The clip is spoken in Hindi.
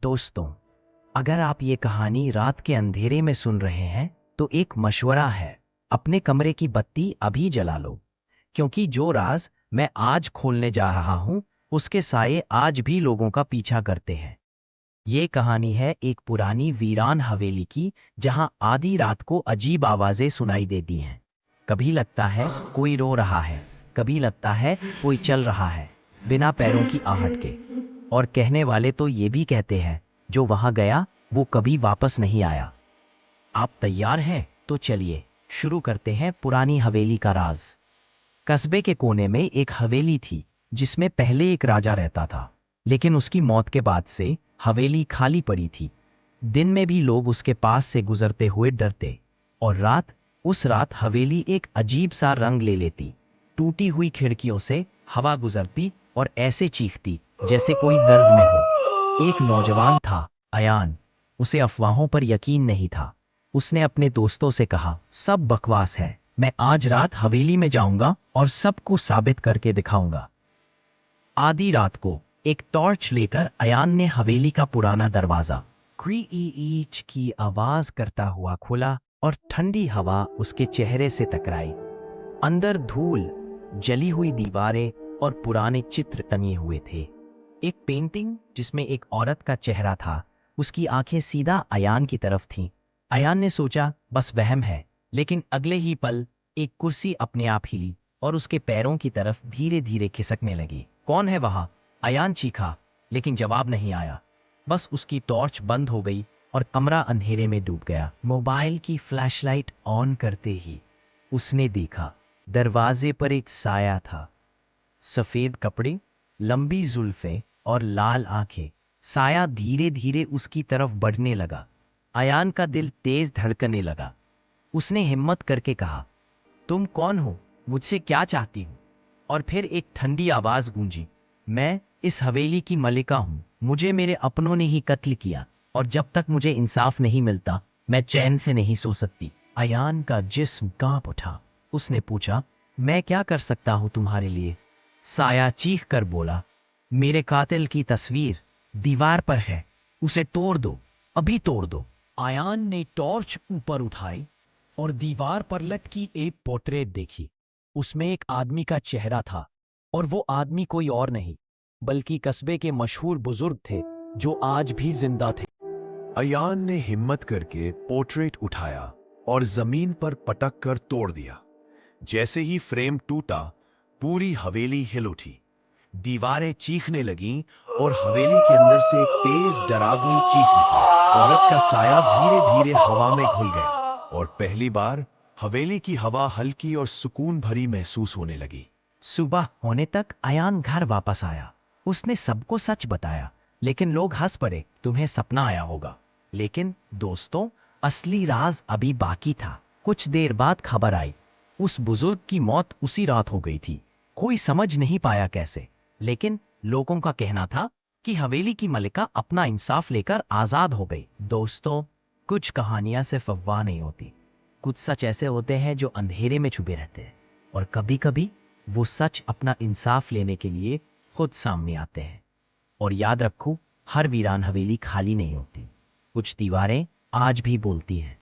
दोस्तों, अगर आप ये कहानी रात के अंधेरे में सुन रहे हैं तो एक मशवरा है, अपने कमरे की बत्ती अभी जला लो, क्योंकि जो राज मैं आज खोलने जा रहा हूं उसके साये आज भी लोगों का पीछा करते हैं। ये कहानी है एक पुरानी वीरान हवेली की, जहां आधी रात को अजीब आवाजें सुनाई देती हैं। कभी लगता है कोई रो रहा है, कभी लगता है कोई चल रहा है बिना पैरों की आहट के। और कहने वाले तो ये भी कहते हैं, जो वहां गया वो कभी वापस नहीं आया। आप तैयार हैं? तो चलिए शुरू करते हैं पुरानी हवेली का राज। कस्बे के कोने में एक हवेली थी, जिसमें पहले एक राजा रहता था, लेकिन उसकी मौत के बाद से हवेली खाली पड़ी थी। दिन में भी लोग उसके पास से गुजरते हुए डरते, और उस रात हवेली एक अजीब सा रंग ले लेती। टूटी हुई खिड़कियों से हवा गुजरती और ऐसे चीखती जैसे कोई दर्द में हो। एक नौजवान था, अयान। उसे अफवाहों पर यकीन नहीं था। उसने अपने दोस्तों से कहा, सब बकवास है, मैं आज रात हवेली में जाऊंगा और सबको साबित करके दिखाऊंगा। आधी रात को एक टॉर्च लेकर अयान ने हवेली का पुराना दरवाजा क्रीच की आवाज करता हुआ खोला, और ठंडी हवा उसके चेहरे से टकराई। अंदर धूल, जली हुई दीवारें और पुराने चित्र टंगे हुए थे। एक पेंटिंग जिसमें एक औरत का चेहरा था, उसकी आंखें सीधा अयान की तरफ थीं। अयान ने सोचा बस वहम है, लेकिन अगले ही पल एक कुर्सी अपने आप हिली और उसके पैरों की तरफ धीरे धीरे खिसकने लगी। कौन है वहां? अयान चीखा, लेकिन जवाब नहीं आया। बस उसकी टॉर्च बंद हो गई और कमरा अंधेरे में डूब गया। मोबाइल की फ्लैशलाइट ऑन करते ही उसने देखा, दरवाजे पर एक साया था। सफेद कपड़े, लंबी जुल्फें और लाल आंखें। साया धीरे धीरे उसकी तरफ बढ़ने लगा। अयान का दिल तेज धड़कने लगा। उसने हिम्मत करके कहा, तुम कौन हो? मुझसे क्या चाहती हो? और फिर एक ठंडी आवाज गूंजी, मैं इस हवेली की मलिका हूं। मुझे मेरे अपनों ने ही कत्ल किया, और जब तक मुझे इंसाफ नहीं मिलता मैं चैन से नहीं सो सकती। अयान का जिस्म कांप उठा। उसने पूछा, मैं क्या कर सकता हूं तुम्हारे लिए? साया चीख कर बोला, मेरे कातिल की तस्वीर दीवार पर है, उसे तोड़ दो, अभी तोड़ दो। अयान ने टॉर्च ऊपर उठाई और दीवार पर लटकी एक पोर्ट्रेट देखी। उसमें एक आदमी का चेहरा था, और वो आदमी कोई और नहीं बल्कि कस्बे के मशहूर बुजुर्ग थे, जो आज भी जिंदा थे। अयान ने हिम्मत करके पोर्ट्रेट उठाया और जमीन पर पटक कर तोड़ दिया। जैसे ही फ्रेम टूटा, पूरी हवेली हिल उठी। दीवारें चीखने लगीं और हवेली के अंदर से एक तेज डरावनी चीख निकली। औरत का साया धीरे धीरे हवा में घुल गया, और पहली बार हवेली की हवा हल्की और सुकून भरी महसूस होने लगी। सुबह होने तक अयान घर वापस आया। उसने सबको सच बताया, लेकिन लोग हंस पड़े, तुम्हें सपना आया होगा। लेकिन दोस्तों, असली राज अभी बाकी था। कुछ देर बाद खबर आई, उस बुजुर्ग की मौत उसी रात हो गई थी। कोई समझ नहीं पाया कैसे, लेकिन लोगों का कहना था कि हवेली की मलिका अपना इंसाफ लेकर आजाद हो गई। दोस्तों, कुछ कहानियां सिर्फ अफवाह नहीं होती, कुछ सच ऐसे होते हैं जो अंधेरे में छुपे रहते हैं, और कभी कभी वो सच अपना इंसाफ लेने के लिए खुद सामने आते हैं। और याद रखो, हर वीरान हवेली खाली नहीं होती, कुछ दीवारें आज भी बोलती हैं।